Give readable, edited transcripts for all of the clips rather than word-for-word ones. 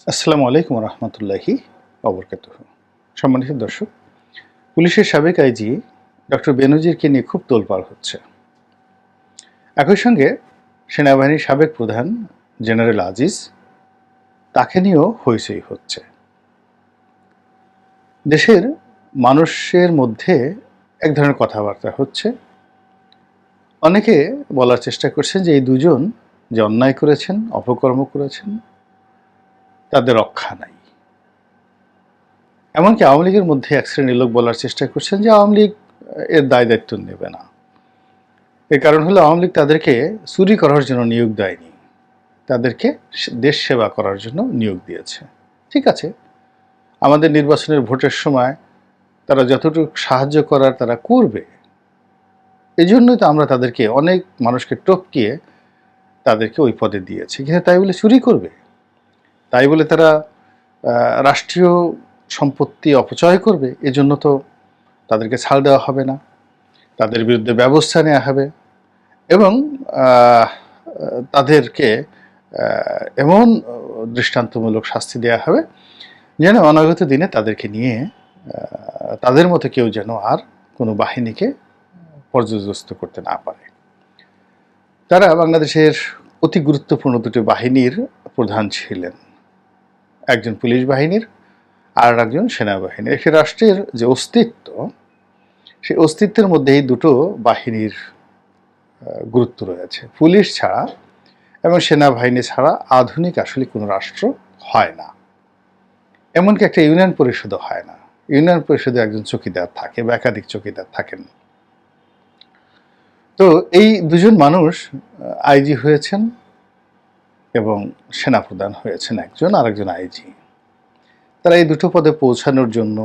আসসালামু আলাইকুম রহমতুল্লাহি অবরকাতুহ। সম্মানিত দর্শক, পুলিশের সাবেক আইজি ডক্টর বেনজিরকে নিয়ে খুব তোলপাড় হচ্ছে। একই সঙ্গে সেনাবাহিনীর সাবেক প্রধান জেনারেল আজিজ, তাকে নিয়েও হইচই হচ্ছে। দেশের মানুষের মধ্যে এক ধরনের কথাবার্তা হচ্ছে। অনেকে বলার চেষ্টা করছেন যে এই দুজন যে অন্যায় করেছেন, অপকর্ম করেছেন, তাদের রক্ষা নাই। এমনকি আওয়ামী লীগের মধ্যে এক শ্রেণীর লোক বলার চেষ্টা করছেন যে আওয়ামী লীগ এর দায় দায়িত্ব নেবে না। এর কারণ হলো আওয়ামী লীগ তাদেরকে চুরি করার জন্য নিয়োগ দেয়নি, তাদেরকে দেশ সেবা করার জন্য নিয়োগ দিয়েছে। ঠিক আছে, আমাদের নির্বাচনের ভোটের সময় তারা যতটুকু সাহায্য করার তারা করবে, এই জন্যই তো আমরা তাদেরকে অনেক মানুষকে টপকিয়ে তাদেরকে ওই পদে দিয়েছি। কিন্তু তাই বলে চুরি করবে, তাই বলে তারা রাষ্ট্রীয় সম্পত্তি অপচয় করবে, এজন্য তো তাদেরকে ছাড় দেওয়া হবে না, তাদের বিরুদ্ধে ব্যবস্থা নেওয়া হবে এবং তাদেরকে এমন দৃষ্টান্তমূলক শাস্তি দেওয়া হবে যেন অনাগত দিনে তাদেরকে নিয়ে তাদের মতো কেউ যেন আর কোনো বাহিনীকে পর্যদস্ত করতে না পারে। তারা বাংলাদেশের অতি গুরুত্বপূর্ণ দুটি বাহিনীর প্রধান ছিলেন, একজন পুলিশ বাহিনীর আর একজন সেনাবাহিনীর। একটি রাষ্ট্রের যে অস্তিত্ব, সেই অস্তিত্বের মধ্যে এই দুটো বাহিনীর গুরুত্ব রয়েছে। পুলিশ ছাড়া এবং সেনাবাহিনী ছাড়া আধুনিক আসলে কোনো রাষ্ট্র হয় না, এমনকি একটা ইউনিয়ন পরিষদও হয় না। ইউনিয়ন পরিষদে একজন চৌকিদার থাকে বা একাধিক চৌকিদার থাকেন। তো এই দুজন মানুষ আইজি হয়েছেন এবং সেনাপ্রধান হয়েছেন, একজন আর একজন আইজি। তারা এই দুটো পদে পৌঁছানোর জন্য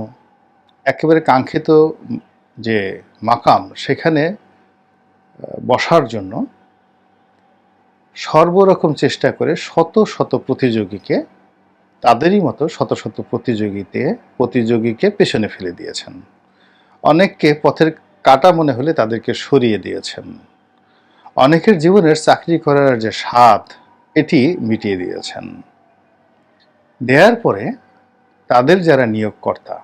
একেবারে কাঙ্ক্ষিত যে মাকাম, সেখানে বসার জন্য সর্বরকম চেষ্টা করে শত শত প্রতিযোগীকে, তাদেরই মতো শত শত প্রতিযোগীকে পেছনে ফেলে দিয়েছেন। অনেককে পথের কাটা মনে হলে তাদেরকে সরিয়ে দিয়েছেন। অনেকের জীবনের চাকরি করার যে স্বাদ, এটি মিটিয়ে দিয়েছেন। দেওয়ার পরে তাদের যারা নিয়োগকর্তা,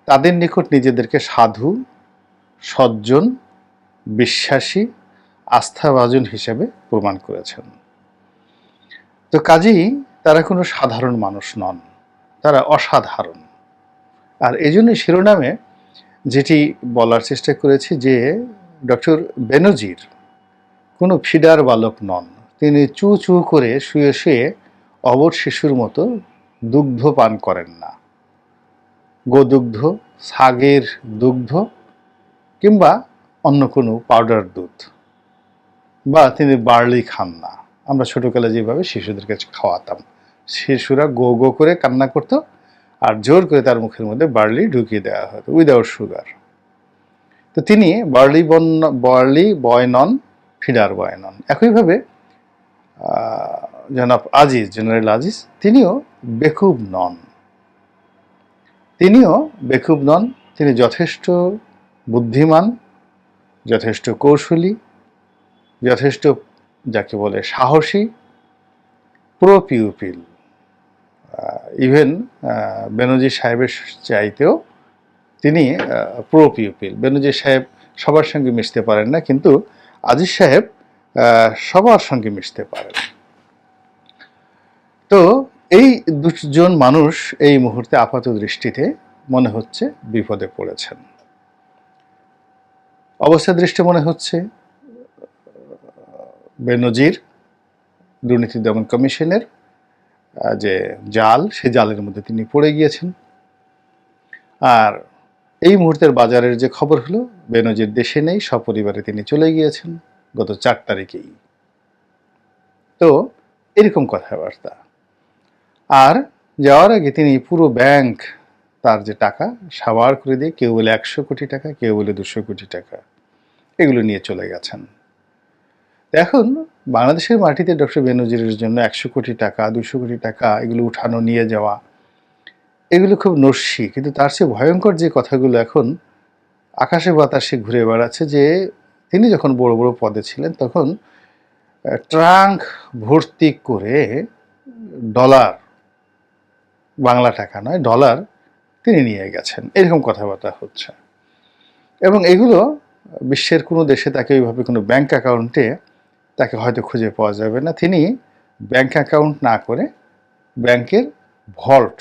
তাদের নিকট নিজেদেরকে সাধু, সজ্জন, বিশ্বাসী, আস্থাভাজন হিসেবে প্রমাণ করেছেন। তো কাজেই তারা কোনো সাধারণ মানুষ নন, তারা অসাধারণ। আর এই জন্যই শিরোনামে যেটি বলার চেষ্টা করেছি যে ডক্টর বেনজির কোনো ফিডার বালক নন। তিনি চু চু করে শুয়ে শুয়ে অবশ শিশুর মতো দুগ্ধ পান করেন না, গোদুগ্ধ, ছাগের দুগ্ধ কিংবা অন্য কোনো পাউডার দুধ, বা তিনি বার্লি খান না। আমরা ছোটকালে যেভাবে শিশুদেরকে খাওয়াতাম, শিশুরা গো গো করে কান্না করতো আর জোর করে তার মুখের মধ্যে বার্লি ঢুকিয়ে দেওয়া হতো উইদাউট সুগার। তো তিনি বার্লি বয় নন, ফিডার বয় নন। একইভাবে জনাব আজিজ, জেনারেল আজিজ, তিনিও বেকুব নন। তিনি যথেষ্ট বুদ্ধিমান, যথেষ্ট কৌশলী, যথেষ্ট যাকে বলে সাহসী, প্রো পিউপিল। ইভেন বেনজির সাহেবের চাইতেও তিনি প্রো পিউপিল। বেনজির সাহেব সবার সঙ্গে মিশতে পারেন না, কিন্তু আজিজ সাহেব সবার সঙ্গে মিশতে পারেন। তো এই দুজন মানুষ এই মুহূর্তে আপাত দৃষ্টিতে মনে হচ্ছে বিপদে পড়েছেন। অবস্থা দৃষ্টি মনে হচ্ছে বেনজির দুর্নীতি দমন কমিশনের যে জাল, সে জালের মধ্যে তিনি পড়ে গিয়েছেন। আর এই মুহূর্তের বাজারের যে খবর হলো, বেনজির দেশে নেই, সপরিবারে তিনি চলে গিয়েছেন গত 4 তারিখেই। তো এরকম কথাবার্তা। আর যাওয়ার আগে তিনি পুরো ব্যাংক, তার যে টাকা সাবার করে দিয়ে, কেউ বলে 100 কোটি টাকা, কেউ বলে 200 কোটি টাকা, এগুলো নিয়ে চলে গেছেন। এখন বাংলাদেশের মাটিতে ডক্টর বেনজিরের জন্য 100 কোটি টাকা, 200 কোটি টাকা এগুলো উঠানো, নিয়ে যাওয়া, এগুলো খুব নস্যি। কিন্তু তার চেয়ে ভয়ঙ্কর যে কথাগুলো এখন আকাশে বাতাসে ঘুরে বেড়াচ্ছে, যে তিনি যখন বড় বড় পদে ছিলেন তখন ট্রাঙ্ক ভর্তি করে ডলার বাংলা টাকা নয়, ডলার তিনি নিয়ে গেছেন, এরকম কথাবার্তা হচ্ছে। এবং এগুলো বিশ্বের কোনো দেশে তাকে ওইভাবে কোনো ব্যাংক অ্যাকাউন্টে তাকে হয়তো খুঁজে পাওয়া যাবে না। তিনি ব্যাংক অ্যাকাউন্ট না করে ব্যাংকের ভল্ট,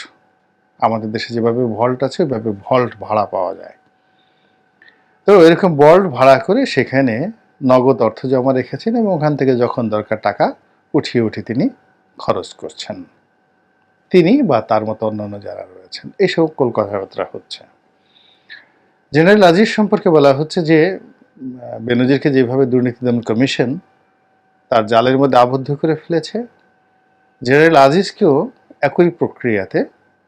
আমাদের দেশে যেভাবে ভল্ট আছে ওইভাবে ভল্ট ভাড়া পাওয়া যায়, তো এরকম ভল্ট ভাড়া করে সেখানে নগদ অর্থ জমা রেখেছেন এবং ওখান থেকে যখন দরকার টাকা উঠিয়ে তিনি খরচ করছেন, তিনি বা তার মতো অন্যান্য যারা রয়েছেন। এই সকল কথাবার্তা হচ্ছে। জেনারেল আজিজ সম্পর্কে বলা হচ্ছে যে বেনজিরকে যেভাবে দুর্নীতি দমন কমিশন তার জালের মধ্যে আবদ্ধ করে ফেলেছে, জেনারেল আজিজকেও একই প্রক্রিয়াতে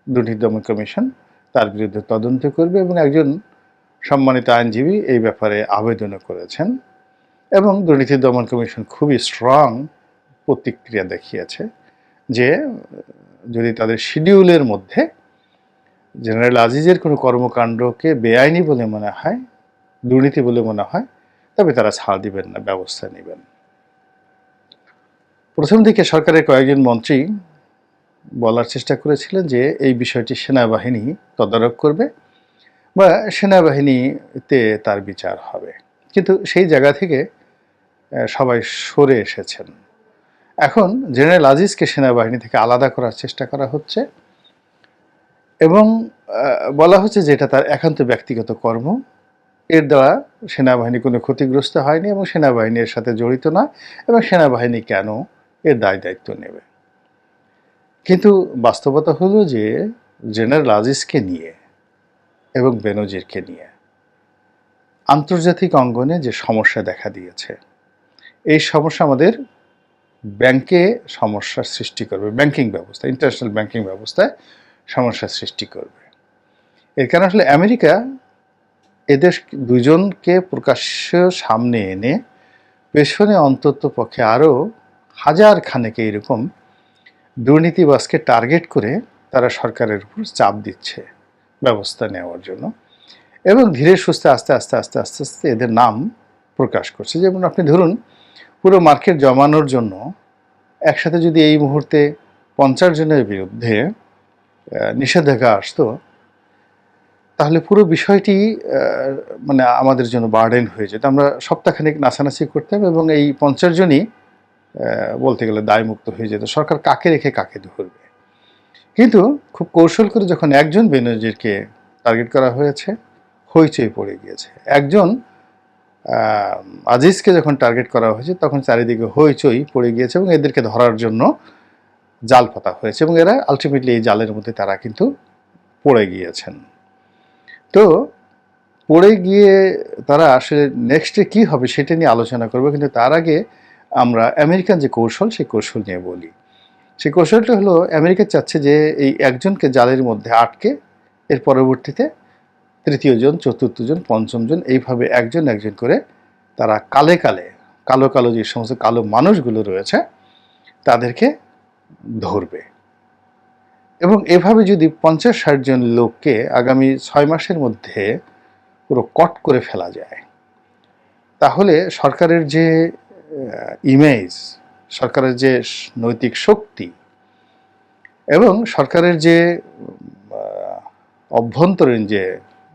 দুর্নীতি দমন কমিশন তার বিরুদ্ধে তদন্ত করবে এবং একজন সম্মানিত আইনজীবী এই ব্যাপারে আবেদনও করেছেন এবং দুর্নীতি দমন কমিশন খুবই স্ট্রং প্রতিক্রিয়া দেখিয়েছে যে যদি তাদের শিডিউলের মধ্যে জেনারেল আজিজের কোনো কর্মকাণ্ডকে বেআইনি বলে মনে হয়, দুর্নীতি বলে মনে হয়, তবে তারা ছাড় দিবেন না, ব্যবস্থা নেবেন। প্রথম দিকে সরকারের কয়েকজন মন্ত্রী বলার চেষ্টা করেছিলেন যে এই বিষয়টি সেনাবাহিনী তদারক করবে বা সেনাবাহিনীতে তার বিচার হবে, কিন্তু সেই জায়গা থেকে সবাই সরে এসেছেন। এখন জেনারেল আজিজকে সেনাবাহিনী থেকে আলাদা করার চেষ্টা করা হচ্ছে এবং বলা হচ্ছে যে এটা তার একান্ত ব্যক্তিগত কর্ম, এর দ্বারা সেনাবাহিনী কোনো ক্ষতিগ্রস্ত হয়নি এবং সেনাবাহিনী এর সাথে জড়িত না এবং সেনাবাহিনী কেন এর দায়িত্ব নেবে। কিন্তু বাস্তবতা হলো যে জেনারেল আজিজকে নিয়ে এবং বেনজিরকে নিয়ে আন্তর্জাতিক অঙ্গনে যে সমস্যা দেখা দিয়েছে, এই সমস্যা আমাদের ব্যাংকে সমস্যার সৃষ্টি করবে, ব্যাংকিং ব্যবস্থা, ইন্টারন্যাশনাল ব্যাংকিং ব্যবস্থায় সমস্যার সৃষ্টি করবে। এর কারণ আসলে আমেরিকা এদের দুজনকে প্রকাশ্য সামনে এনে পেছনে অন্তত পক্ষে আরও হাজার খানেকে এরকম দুর্নীতিবাজকে টার্গেট করে তারা সরকারের উপর চাপ দিচ্ছে ব্যবস্থা নেওয়ার জন্য এবং ধীরে সুস্থে আস্তে আস্তে আস্তে আস্তে আস্তে এদের নাম প্রকাশ করছে। যেমন আপনি ধরুন পুরো মার্কেট জমানোর জন্য একসাথে যদি এই মুহূর্তে 50 জনের বিরুদ্ধে নিষেধাজ্ঞা আসতো, তাহলে পুরো বিষয়টি মানে আমাদের জন্য বার্ডেন হয়ে যেত, আমরা সপ্তাহখানেক নাচানাচি করতাম এবং এই 50 জনই বলতে গেলে দায়মুক্ত হয়ে যেত, সরকার কাকে রেখে কাকে ধরবে। কিন্তু খুব কৌশল করে যখন একজন বেনজিরকে টার্গেট করা হয়েছে, হইচই পড়ে গিয়েছে। একজন আজিজকে যখন টার্গেট করা হয়েছে তখন চারিদিকে হইচই পড়ে গিয়েছে এবং এদেরকে ধরার জন্য জাল পাতা হয়েছে এবং এরা আলটিমেটলি এই জালের মধ্যে তারা কিন্তু পড়ে গিয়েছেন। তো পড়ে গিয়ে তারা আসলে নেক্সটে কী হবে সেটা নিয়ে আলোচনা করবো, কিন্তু তার আগে আমরা আমেরিকান যে কৌশল সেই কৌশল নিয়ে বলি। সেই কৌশলটা হলো আমেরিকা চাচ্ছে যে এই একজনকে জালের মধ্যে আটকে এর পরবর্তীতে তৃতীয় জন, চতুর্থ জন, পঞ্চম জন, এইভাবে একজন একজন করে তারা কালে কালে কালো কালো যে সমস্ত কালো মানুষগুলো রয়েছে তাদেরকে ধরবে এবং এভাবে যদি 50-60 জন লোককে আগামী 6 মাসের মধ্যে পুরো কট করে ফেলা যায়, তাহলে সরকারের যে ইমেজ, সরকারের যে নৈতিক শক্তি এবং সরকারের যে অভ্যন্তরীণ যে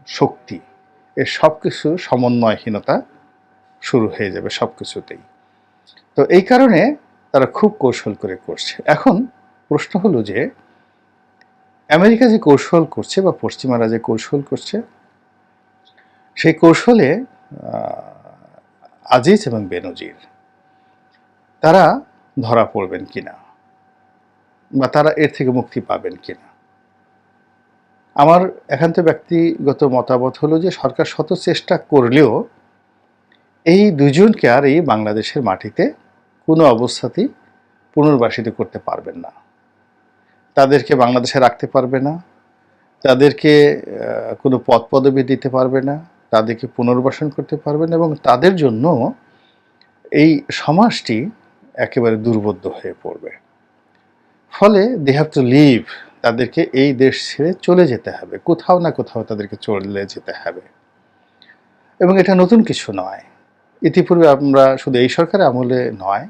শক্তি, এর সব কিছু সমন্বয়হীনতা শুরু হয়ে যাবে সব কিছুতেই। তো এই কারণে তারা খুব কৌশল করে করছে। এখন প্রশ্ন হলো যে আমেরিকা যে কৌশল করছে বা পশ্চিমারা যে কৌশল করছে, সেই কৌশলে আজিজ এবং বেনজির তারা ধরা পড়বেন কিনা বা তারা এর থেকে মুক্তি পাবেন কিনা। আমার একান্ত ব্যক্তিগত মতামত হলো যে সরকার শত চেষ্টা করলেও এই দুজনকে আর এই বাংলাদেশের মাটিতে কোনো অবস্থাতেই পুনর্বাসিত করতে পারবেন না, তাদেরকে বাংলাদেশে রাখতে পারবে না, তাদেরকে কোনো পদ পদবি দিতে পারবে না, তাদেরকে পুনর্বাসন করতে পারবে না এবং তাদের জন্য এই সমাজটি একেবারে দুর্বোধ্য হয়ে পড়বে। ফলে দে হ্যাভ টু লিভ, তাদেরকে এই দেশ ছেড়ে চলে যেতে হবে, কোথাও না কোথাও তাদেরকে চলে যেতে হবে। এবং এটা নতুন কিছু নয়, ইতিপূর্বে আমরা শুধু এই সরকারের আমলে নয়,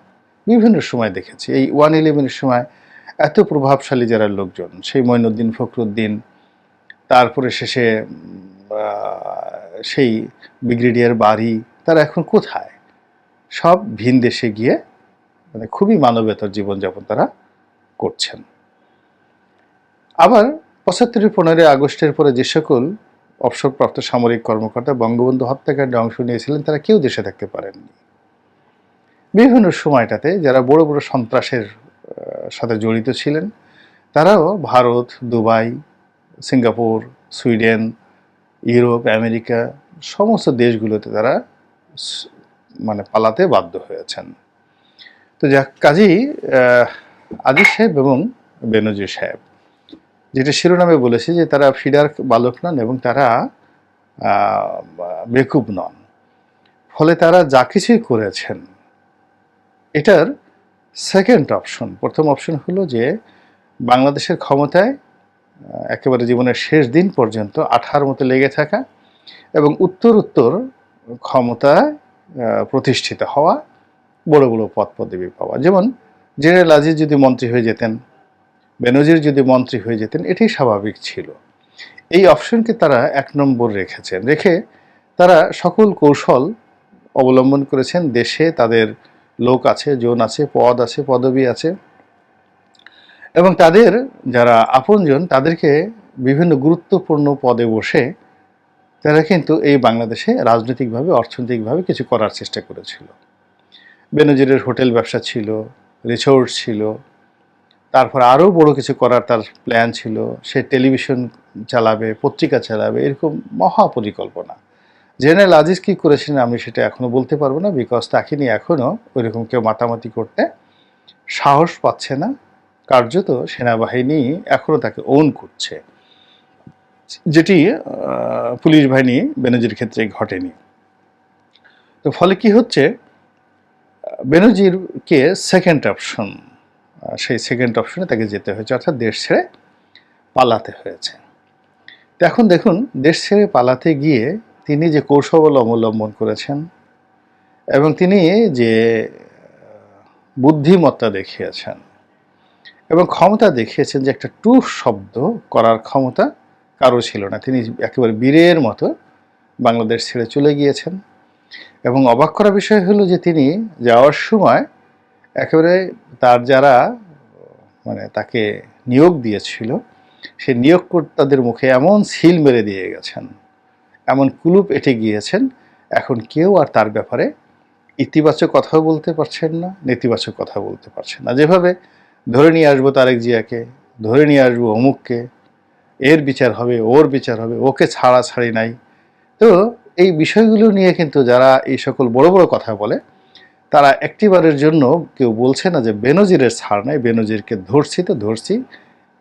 বিভিন্ন সময় দেখেছি। এই 111-এর সময় এত প্রভাবশালী যারা লোকজন, সেই মঈনুদ্দিন ফখরুদ্দিন, তারপরে শেষে সেই ব্রিগেডিয়ার বারী, তারা এখন কোথায়? সব ভিন দেশে গিয়ে মানে খুবই মানবেতর জীবনযাপন তারা করছেন। আবার ৭৫ 15 আগস্টের পরে যে সকল অবসরপ্রাপ্ত সামরিক কর্মকর্তা বঙ্গবন্ধু হত্যাকাণ্ডে অংশ নিয়েছিলেন, তারা কেউ দেশে থাকতে পারেননি। বিভিন্ন সময়টাতে যারা বড় বড় সন্ত্রাসের সাথে জড়িত ছিলেন, তারাও Bharat, Dubai, Singapore, Sweden, Europe, America সমস্ত দেশগুলোতে তারা মানে পালাতে বাধ্য হয়েছেন। তো যাক, কাজেই আজিজ সাহেব এবং বেনজির সাহেব, যেটা শিরোনামে বলেছি যে তারা ফিডার বালক নন এবং তারা বেকুব নন, ফলে তারা যা কিছুই করেছেন এটার সেকেন্ড অপশন, প্রথম অপশন হলো যে বাংলাদেশের ক্ষমতায় একেবারে জীবনের শেষ দিন পর্যন্ত আঠার মতো লেগে থাকা এবং উত্তর ক্ষমতায় প্রতিষ্ঠিত হওয়া, বড় বড় পদ পদবি পাওয়া। যেমন জেনারেল আজিজ যদি মন্ত্রী হয়ে যেতেন, বেনজির যদি মন্ত্রী হয়ে যেতেন, এটাই স্বাভাবিক ছিল। এই অপশনকে তারা 1 নম্বর রেখেছেন, রেখে তারা সকল কৌশল অবলম্বন করেছেন। দেশে তাদের লোক আছে, জন আছে, পদ আছে, পদবি আছে, এবং তাদের যারা আপনজন তাদেরকে বিভিন্ন গুরুত্বপূর্ণ পদে বসে তারা কিন্তু এই বাংলাদেশে রাজনৈতিকভাবে, অর্থনৈতিকভাবে কিছু করার চেষ্টা করেছিল। বেনজিরের হোটেল ব্যবসা ছিল, রিসোর্ট ছিল, তারপর আরও বড় কিছু করার তার প্ল্যান ছিল। সে টেলিভিশন চালাবে, পত্রিকা চালাবে, এরকম মহাপরিকল্পনা। জেনারেল আজিজ কী করেছেন আমি সেটা এখনও বলতে পারবো না, বিকজ তাকে নিয়ে এখনও ওইরকম কেউ মাতামাতি করতে সাহস পাচ্ছে না। কার্যত সেনাবাহিনী এখনও তাকে ওন করছে, যেটি পুলিশ বাহিনী বেনজির ক্ষেত্রে ঘটেনি। তো ফলে কি হচ্ছে, বেনজিরকে সেকেন্ড অপশন, সেই সেকেন্ড অপশনে তাকে যেতে হয়েছে, অর্থাৎ দেশ ছেড়ে পালাতে হয়েছে। তো এখন দেখুন, দেশ ছেড়ে পালাতে গিয়ে তিনি যে কৌশল অবলম্বন করেছেন এবং তিনি যে বুদ্ধিমত্তা দেখিয়েছেন এবং ক্ষমতা দেখিয়েছেন, যে একটা টু শব্দ করার ক্ষমতা কারো ছিল না। তিনি একেবারে বীরের মতো বাংলাদেশ ছেড়ে চলে গিয়েছেন। এবং অবাক করা বিষয় হলো যে তিনি যাওয়ার সময় একেবারে তার যারা মানে তাকে নিয়োগ দিয়েছিল, সে নিয়োগকর্তাদের মুখে এমন সিল মেরে দিয়ে গেছেন, এমন কুলুপ এঁটে গিয়েছেন, এখন কেউ আর তার ব্যাপারে ইতিবাচক কথাও বলতে পারছেন না, নেতিবাচক কথা বলতে পারছেন না। যেভাবে ধরে নিয়ে আসবো তারেক জিয়াকে, ধরে নিয়ে আসবো অমুককে, এর বিচার হবে, ওর বিচার হবে, ওকে ছাড়াছাড়ি নাই। তো এই বিষয়গুলো নিয়ে কিন্তু যারা এই সকল বড় বড় কথা বলে, তারা একটিবারের জন্য কেউ বলছে না যে বেনজিরের ছাড় নাই, বেনজিরকে ধরছি তো ধরছি,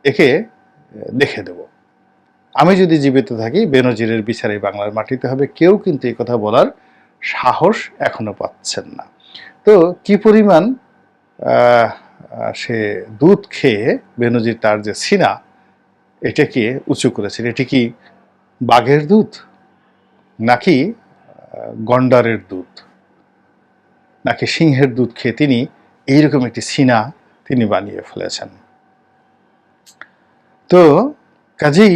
একে দেখে দেব, আমি যদি জীবিত থাকি বেনজিরের বিচারে বাংলার মাটিতে হবে। কেউ কিন্তু এই কথা বলার সাহস এখনো পাচ্ছেন না। তো কি পরিমাণ সে দুধ খেয়ে বেনজির তার যে সিনা এটাকে উঁচু করেছেন, এটি কি বাঘের দুধ নাকি গন্ডারের দুধ নাকি সিংহের দুধ খেয়ে তিনি এইরকম একটি সিনা তিনি বানিয়ে ফেলেছেন। তো কাজেই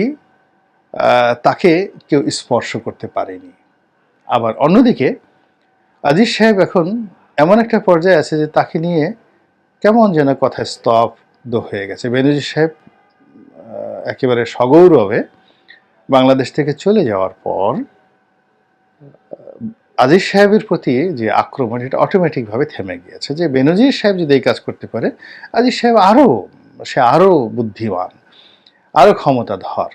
তাকে কেউ স্পর্শ করতে পারেনি। আবার অন্যদিকে আজিজ সাহেব এখন এমন একটা পর্যায়ে আছে যে তাকে নিয়ে কেমন যেন কথা স্তব্ধ হয়ে গেছে। বেনজির সাহেব একেবারে সগৌরবে বাংলাদেশ থেকে চলে যাওয়ার পর আজিজ সাহেবের প্রতি যে আক্রমণ, এটা অটোমেটিকভাবে থেমে গিয়েছে। যে বেনজির সাহেব যদি এই কাজ করতে পারে, আজিজ সাহেব সে আরও বুদ্ধিমান, আরও ক্ষমতাধর,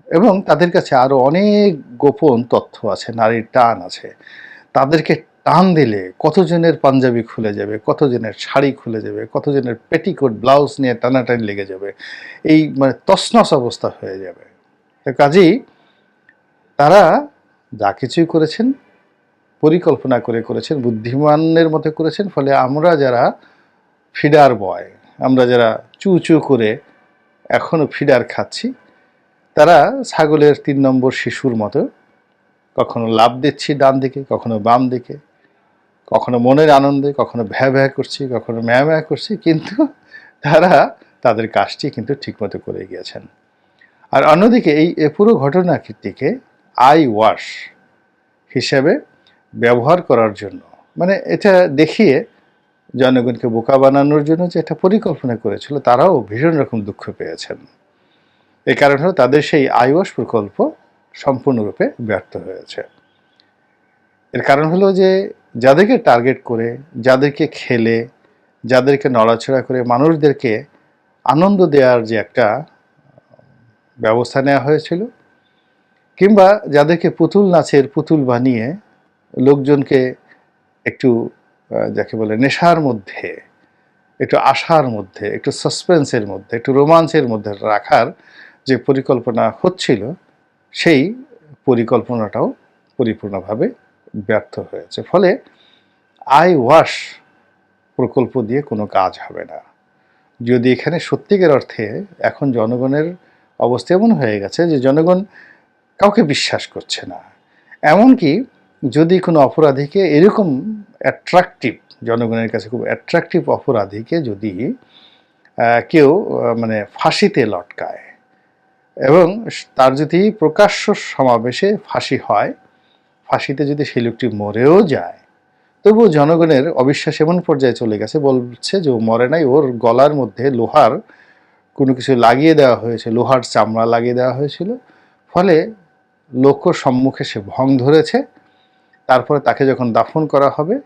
এবং তাদের কাছে আরও অনেক গোপন তথ্য আছে, নারীর টান আছে। তাদেরকে টান দিলে কতজনের পাঞ্জাবি খুলে যাবে, কতজনের শাড়ি খুলে যাবে, কতজনের পেটিকোট ব্লাউজ নিয়ে টানাটানি লেগে যাবে, এই মানে তছনছ অবস্থা হয়ে যাবে। তো কাজেই তারা যা কিছুই করেছেন পরিকল্পনা করে করেছেন, বুদ্ধিমানের মতো করেছেন। ফলে আমরা যারা ফিডার বয়, আমরা যারা চু চু করে এখনও ফিডার খাচ্ছি, তারা ছাগলের 3 নম্বর শিশুর মতো কখনো লাভ দিচ্ছি ডান দিকে, কখনো বাম দিকে, কখনো মনের আনন্দে, কখনো ভ্যা ভ্যা করছি, কখনো ম্যা ম্যা করছি, কিন্তু তারা তাদের কাজটি কিন্তু ঠিকমতো করে গিয়েছেন। আর অন্যদিকে এই পুরো ঘটনাটিকে আই ওয়াশ হিসেবে ব্যবহার করার জন্য, মানে এটা দেখিয়ে জনগণকে বোকা বানানোর জন্য যে একটা পরিকল্পনা করেছিল, তারাও ভীষণ রকম দুঃখ পেয়েছেন। এই কারণ হলো তাদের সেই আই ওয়াশ প্রকল্প সম্পূর্ণরূপে ব্যর্থ হয়েছে। এর কারণ হলো যে যাদেরকে টার্গেট করে, যাদেরকে খেলে, যাদেরকে নড়াচড়া করে মানুষদেরকে আনন্দ দেওয়ার যে একটা ব্যবস্থা নেওয়া হয়েছিল, কিংবা যাদেরকে পুতুল নাচের পুতুল বানিয়ে লোকজনকে একটু যাকে বলে নেশার মধ্যে, একটু আশার মধ্যে, একটু সাসপেন্সের মধ্যে, একটু রোমাঞ্চের মধ্যে রাখার যে পরিকল্পনা হচ্ছিল, সেই পরিকল্পনাটাও পরিপূর্ণভাবে ব্যর্থ হয়েছে। ফলে আই ওয়াশ প্রকল্প দিয়ে কোনো কাজ হবে না। যদি এখানে সত্যিকার অর্থে এখন জনগণের অবস্থা এমন হয়ে গেছে যে জনগণ কাউকে বিশ্বাস করছে না। এমনকি যদি কোনো অপরাধীকে এরকম অ্যাট্রাকটিভ, জনগণের কাছে খুব অ্যাট্রাকটিভ অপরাধীকে যদি কেউ মানে ফাঁসিতে লটকায় এবং তার যদি প্রকাশ্য সমাবেশে ফাঁসি হয়, ফাঁসিতে যদি সেই লোকটি মরেও যায়, তবুও জনগণের অবিশ্বাস এমন পর্যায়ে চলে গেছে, বলছে যে ও মরে নাই, ওর গলার মধ্যে লোহার কোনো কিছু লাগিয়ে দেওয়া হয়েছে, লোহার চামড়া লাগিয়ে দেওয়া হয়েছিল। ফলে লোক সম্মুখে সে ভং ধরেছে। তারপরে তাকে যখন দাফন করা হবে,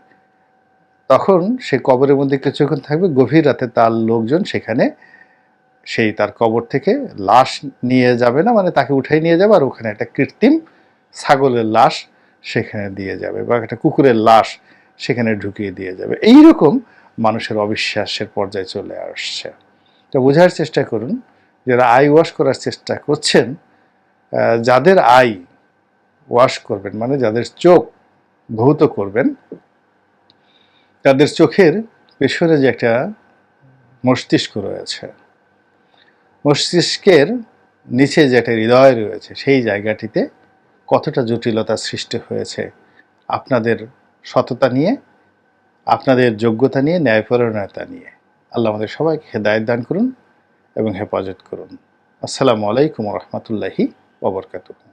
তখন সে কবরের মধ্যে কিছুক্ষণ থাকবে, গভীর রাতে তার লোকজন সেখানে সেই তার কবর থেকে লাশ নিয়ে যাবে না, মানে তাকে উঠাই নিয়ে যাবে, আর ওখানে একটা কৃত্রিম ছাগলের লাশ সেখানে দিয়ে যাবে, বা একটা কুকুরের লাশ সেখানে ঢুকিয়ে দিয়ে যাবে। এইরকম মানুষের অবিশ্বাসের পর্যায়ে চলে আসছে। তো বোঝার চেষ্টা করুন, যারা আই ওয়াশ করার চেষ্টা করছেন, যাদের আই ওয়াশ করবেন, মানে যাদের চোখ ধৌত করবেন, তাদের চোখের পেছনে যে একটা মস্তিষ্ক রয়েছে, মস্তিষ্কের নিচে যে একটা হৃদয় রয়েছে, সেই জায়গাটিতে কতটা জটিলতা সৃষ্টি হয়েছে আপনাদের সততা নিয়ে, আপনাদের যোগ্যতা নিয়ে, ন্যায়পরায়ণতা নিয়ে। আল্লাহ আমাদের সবাইকে হেদায়েত দান করুন এবং হেফাজত করুন। আসসালামু আলাইকুম ওয়া রাহমাতুল্লাহি ওয়া বারাকাতুহু।